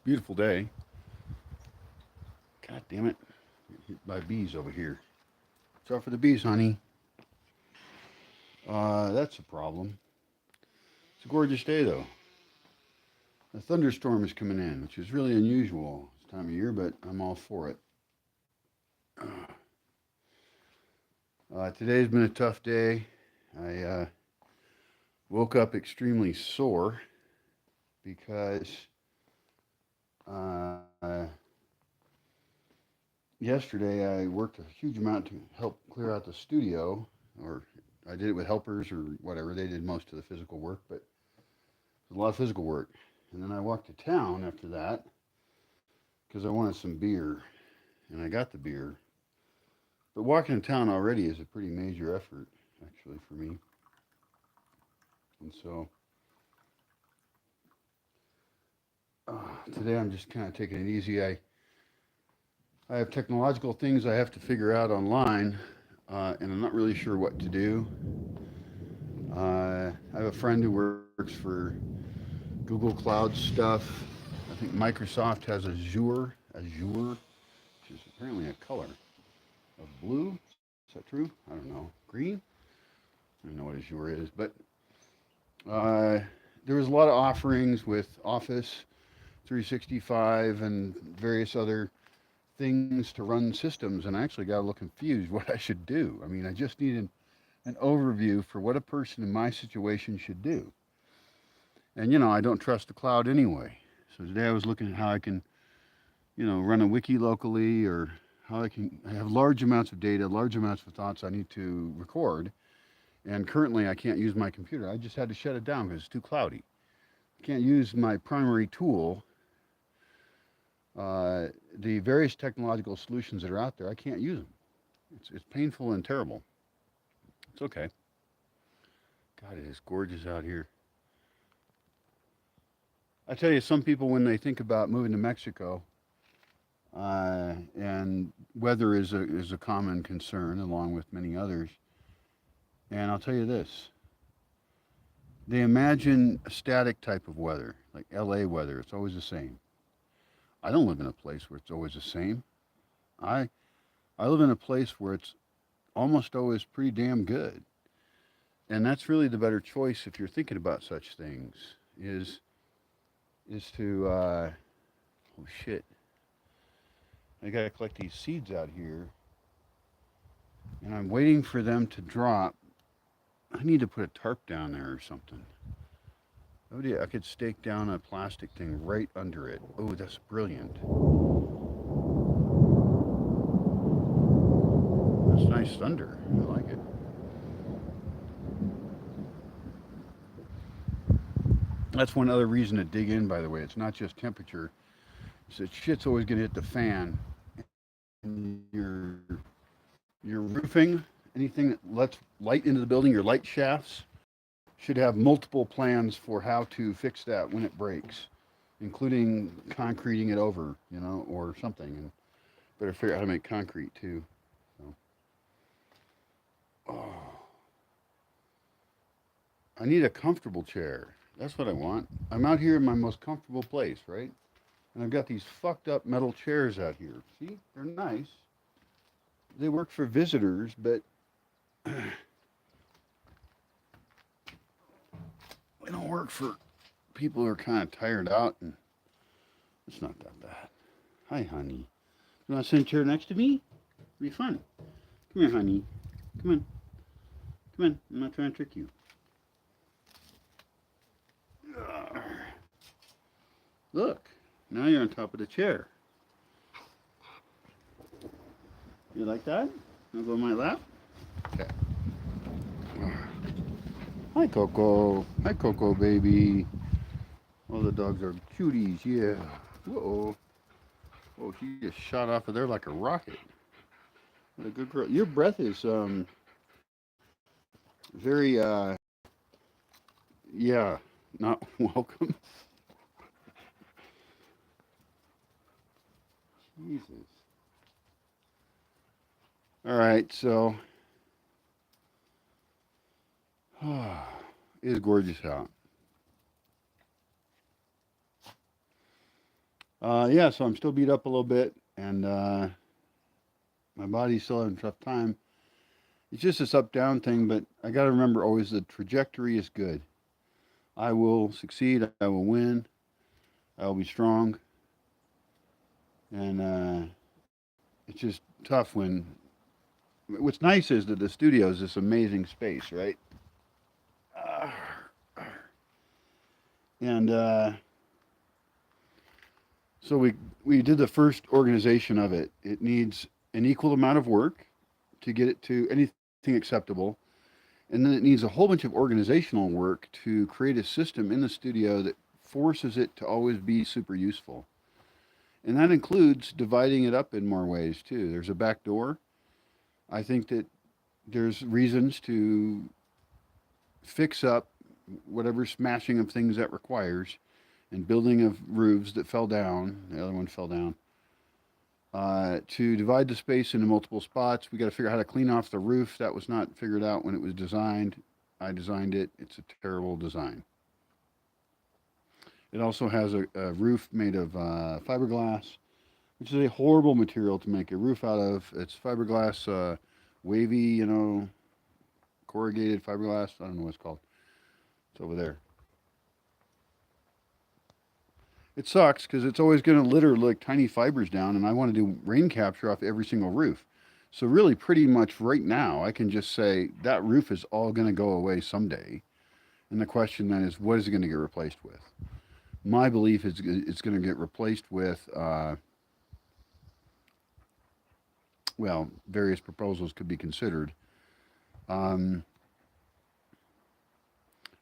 Beautiful day. God damn it. Hit by bees over here. Watch out for the bees, honey. That's a problem. It's a gorgeous day, though. A thunderstorm is coming in, which is really unusual this time of year, but I'm all for it. Today's been a tough day. I woke up extremely sore because uh, yesterday I worked a huge amount to help clear out the studio, or I did it with helpers or whatever. They did most of the physical work, but it was a lot of physical work. And then I walked to town after that because I wanted some beer, and I got the beer. But walking to town already is a pretty major effort, actually, for me. And so today I'm just kind of taking it easy. I have technological things I have to figure out online, and I'm not really sure what to do. I have a friend who works for Google Cloud stuff. I think Microsoft has Azure, which is apparently a color of blue. Is that true? I don't know. Green? I don't know what Azure is, but uh, there was a lot of offerings with Office 365 and various other things to run systems, and I actually got a little confused what I should do. I mean, I just needed an overview for what a person in my situation should do. And I don't trust the cloud anyway. So today I was looking at how I can, run a wiki locally, or how I have large amounts of data, large amounts of thoughts I need to record. And currently I can't use my computer. I just had to shut it down because it's too cloudy. I can't use my primary tool. The various technological solutions that are out there, I can't use them. It's painful and terrible. It's okay. God, it is gorgeous out here. I tell you, some people, when they think about moving to Mexico, and weather is a common concern, along with many others. And I'll tell you this: they imagine a static type of weather, like LA weather. It's always the same. I don't live in a place where it's always the same. I I live in a place where it's almost always pretty damn good. And that's really the better choice if you're thinking about such things. Is is to oh shit, I gotta collect these seeds out here, and I'm waiting for them to drop. I need to put a tarp down there or something. Oh, yeah, I could stake down a plastic thing right under it. Oh, that's brilliant. That's nice thunder. I like it. That's one other reason to dig in, by the way. It's not just temperature. It's that shit's always going to hit the fan. And your roofing, anything that lets light into the building, your light shafts, should have multiple plans for how to fix that when it breaks, including concreting it over, or something. And better figure out how to make concrete too. So, oh, I need a comfortable chair. That's what I want. I'm out here in my most comfortable place, right? And I've got these fucked up metal chairs out here. See, they're nice. They work for visitors, but they don't work for people who are kind of tired out, and it's not that bad. Hi, honey. You want to sit in a chair next to me? It'll be fun. Come here, honey. Come on. Come on. I'm not trying to trick you. Look. Now you're on top of the chair. You like that? Want to go on my lap? Okay. Hi, Coco. Hi, Coco, baby. All the dogs are cuties, yeah. Whoa. Oh, she just shot off of there like a rocket. What a good girl. Your breath is very yeah, not welcome. Jesus. All right, so it is gorgeous out. Yeah, so I'm still beat up a little bit, and my body's still having a tough time. It's just this up down thing, but I got to remember always the trajectory is good. I will succeed. I will win. I will be strong. And it's just tough when. What's nice is that the studio is this amazing space, right? Uh, and so we did the first organization of it. It needs an equal amount of work to get it to anything acceptable. And then it needs a whole bunch of organizational work to create a system in the studio that forces it to always be super useful. And that includes dividing it up in more ways too. There's a back door. I think that there's reasons to fix up whatever smashing of things that requires and building of roofs that fell down. The other one fell down. To divide the space into multiple spots, we got to figure out how to clean off the roof. That was not figured out when it was designed. I designed it. It's a terrible design. It also has a roof made of fiberglass, which is a horrible material to make a roof out of. It's fiberglass, wavy, corrugated fiberglass. I don't know what it's called. It's over there. It sucks because it's always going to litter like tiny fibers down, and I want to do rain capture off every single roof. So really, pretty much right now, I can just say that roof is all going to go away someday. And the question then is, what is it going to get replaced with? My belief is it's going to get replaced with, well, various proposals could be considered. Um,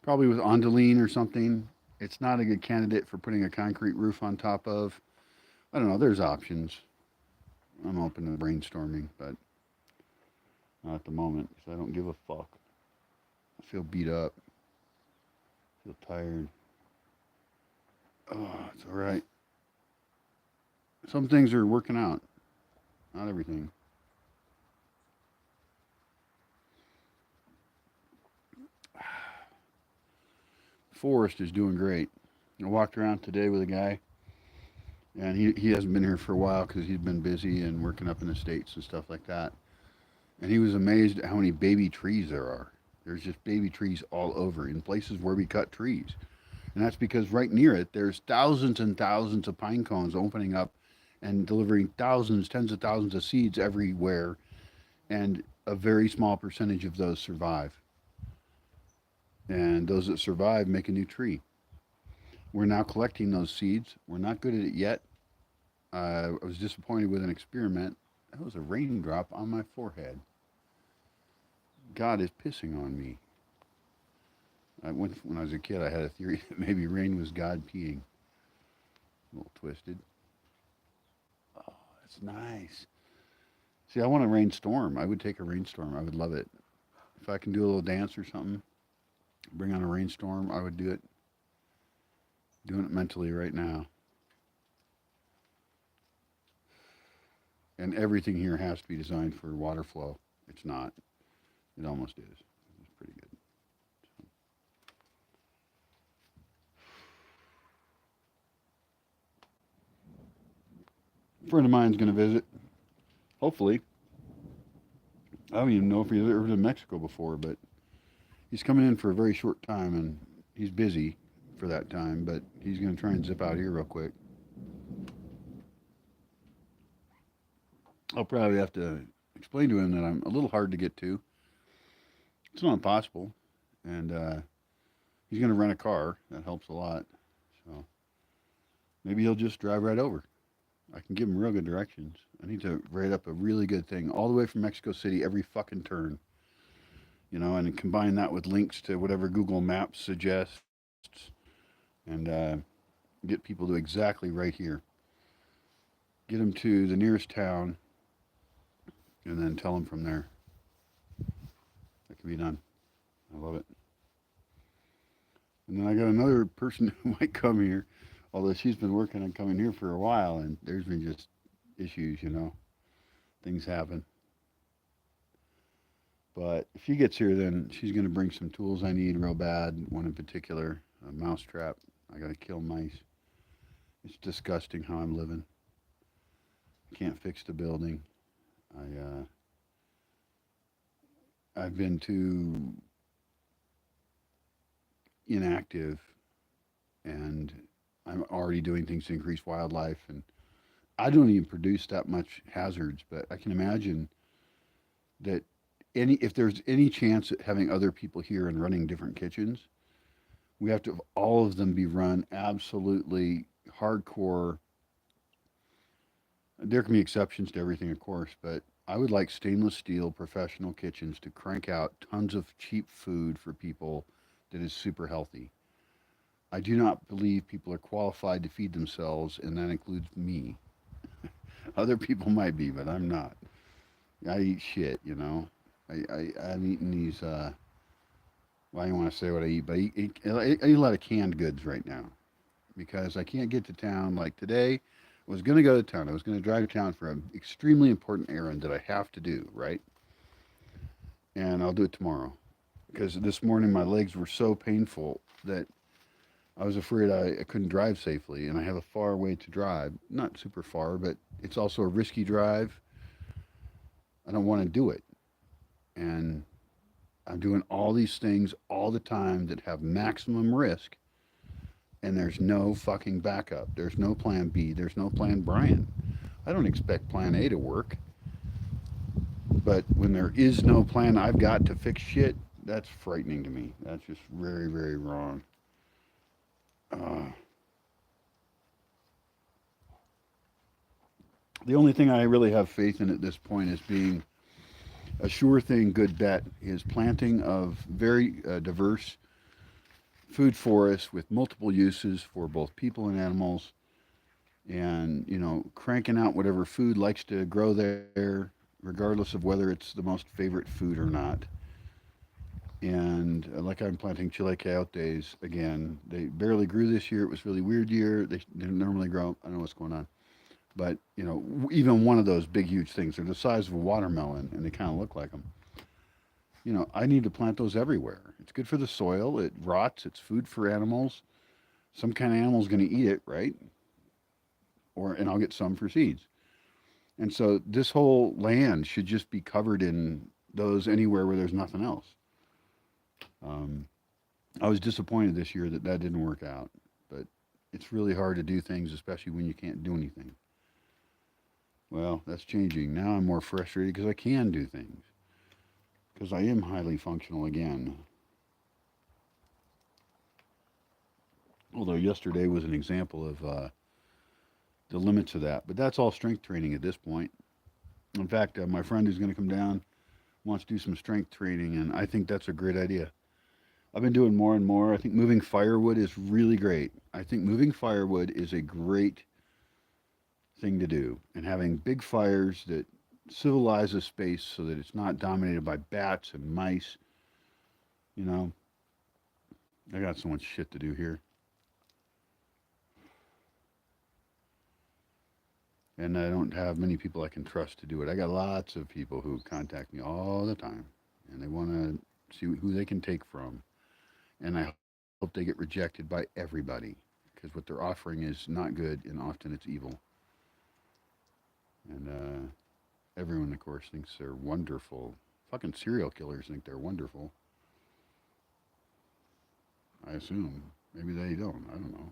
Probably with Ondaline or something. It's not a good candidate for putting a concrete roof on top of. I don't know. There's options. I'm open to brainstorming, but not at the moment because I don't give a fuck. I feel beat up. I feel tired. Oh, it's all right. Some things are working out. Not everything. Forrest is doing great. I walked around today with a guy, and he hasn't been here for a while because he's been busy and working up in the States and stuff like that. And he was amazed at how many baby trees there are. There's just baby trees all over in places where we cut trees. And that's because right near it, there's thousands and thousands of pine cones opening up and delivering thousands, tens of thousands of seeds everywhere. And a very small percentage of those survive. And those that survive make a new tree. We're now collecting those seeds. We're not good at it yet. I was disappointed with an experiment. That was a raindrop on my forehead. God is pissing on me. When I was a kid, I had a theory that maybe rain was God peeing. A little twisted. Oh, that's nice. See, I want a rainstorm. I would take a rainstorm. I would love it. If I can do a little dance or something, bring on a rainstorm, I would do it. Doing it mentally right now. And everything here has to be designed for water flow. It's not. It almost is. It's pretty good. A friend of mine's going to visit. Hopefully. I don't even know if he's ever been to Mexico before, but he's coming in for a very short time, and he's busy for that time, but he's going to try and zip out here real quick. I'll probably have to explain to him that I'm a little hard to get to. It's not impossible, and he's going to rent a car. That helps a lot. So maybe he'll just drive right over. I can give him real good directions. I need to write up a really good thing all the way from Mexico City, every fucking turn, and combine that with links to whatever Google Maps suggests, and get people to exactly right here. Get them to the nearest town, and then tell them from there. That can be done. I love it. And then I got another person who might come here, although she's been working on coming here for a while, and there's been just issues. Things happen. But if she gets here, then she's going to bring some tools I need real bad. One in particular, a mouse trap. I got to kill mice. It's disgusting how I'm living. Can't fix the building. I've been too inactive, and I'm already doing things to increase wildlife, and I don't even produce that much hazards, but I can imagine that if there's any chance at having other people here and running different kitchens, we have to have all of them be run absolutely hardcore. There can be exceptions to everything, of course, but I would like stainless steel professional kitchens to crank out tons of cheap food for people that is super healthy. I do not believe people are qualified to feed themselves, and that includes me. Other people might be, but I'm not. I eat shit, you know. I'm eating these. Well, I don't want to say what I eat, but I eat a lot of canned goods right now because I can't get to town. Like today, I was going to go to town. I was going to drive to town for an extremely important errand that I have to do, right? And I'll do it tomorrow because this morning my legs were so painful that I was afraid I couldn't drive safely, and I have a far way to drive. Not super far, but it's also a risky drive. I don't want to do it. And I'm doing all these things all the time that have maximum risk, and there's no fucking backup. There's no plan B. There's no plan Brian. I don't expect plan A to work, but when there is no plan I've got to fix shit, that's frightening to me. That's just very, very wrong. Uh, the only thing I really have faith in at this point is being a sure thing, good bet is planting of very diverse food forests with multiple uses for both people and animals, and cranking out whatever food likes to grow there, regardless of whether it's the most favorite food or not. And like I'm planting chile coyotes again. They barely grew this year. It was a really weird year. They didn't normally grow. I don't know what's going on. But, even one of those big, huge things, they're the size of a watermelon and they kind of look like them. I need to plant those everywhere. It's good for the soil. It rots. It's food for animals. Some kind of animal's going to eat it, right? And I'll get some for seeds. And so this whole land should just be covered in those anywhere where there's nothing else. Um, I was disappointed this year that that didn't work out, but it's really hard to do things, especially when you can't do anything. Well, that's changing. Now I'm more frustrated because I can do things, because I am highly functional again. Although yesterday was an example of the limits of that, but that's all strength training at this point. In fact, my friend who's going to come down wants to do some strength training, and I think that's a great idea. I've been doing more and more. I think moving firewood is really great. I think moving firewood is a great thing to do, and having big fires that civilize a space so that it's not dominated by bats and mice. You know, I got so much shit to do here. And I don't have many people I can trust to do it. I got lots of people who contact me all the time, and they want to see who they can take from. And I hope they get rejected by everybody because what they're offering is not good, and often it's evil. And everyone, of course, thinks they're wonderful. Fucking serial killers think they're wonderful. I assume. Maybe they don't. I don't know.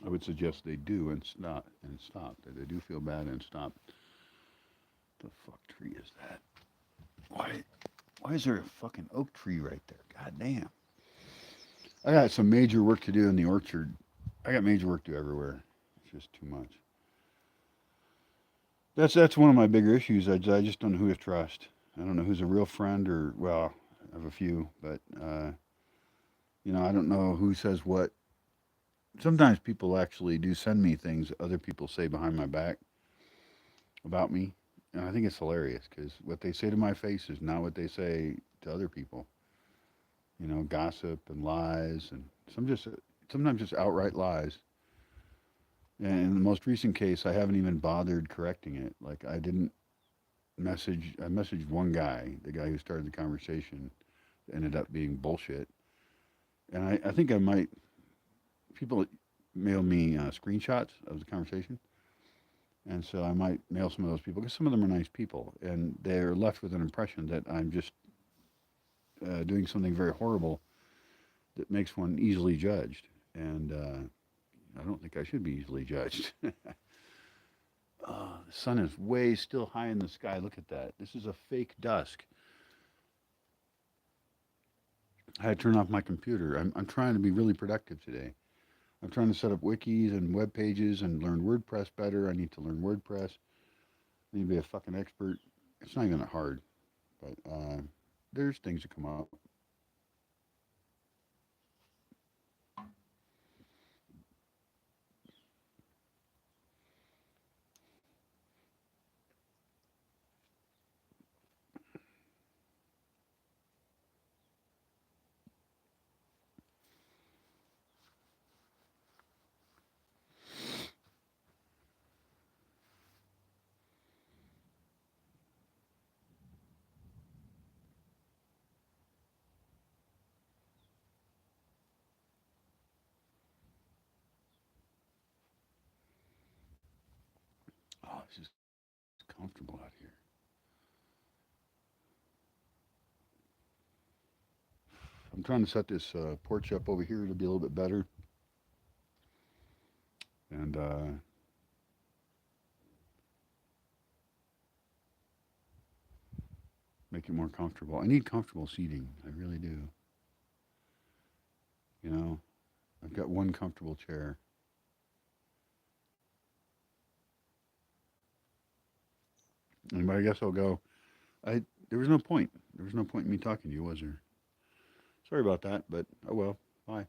I would suggest they do and stop. That they do feel bad and stop. The fuck tree is that? Why? Why is there a fucking oak tree right there? God damn. I got some major work to do in the orchard. I got major work to do everywhere. It's just too much. That's one of my bigger issues. I just don't know who to trust. I don't know who's a real friend or well, I have a few, but I don't know who says what. Sometimes people actually do send me things other people say behind my back about me, and I think it's hilarious because what they say to my face is not what they say to other people. Gossip and lies, and sometimes just outright lies. And in the most recent case, I haven't even bothered correcting it. Like I didn't I messaged one guy, the guy who started the conversation, ended up being bullshit. And I think I might, people mail me screenshots of the conversation. And so I might mail some of those people because some of them are nice people. And they're left with an impression that I'm just doing something very horrible that makes one easily judged. And I don't think I should be easily judged. The sun is way still high in the sky. Look at that. This is a fake dusk. I had to turn off my computer. I'm trying to be really productive today. I'm trying to set up wikis and web pages and learn WordPress better. I need to learn WordPress. I need to be a fucking expert. It's not even that hard, but there's things that come up. Oh, this is comfortable out here. I'm trying to set this porch up over here to be a little bit better and make it more comfortable. I need comfortable seating. I really do. You know, I've got one comfortable chair. And I guess I'll go. I There was no point. There was no point in me talking to you, was there? Sorry about that, but oh well. Bye.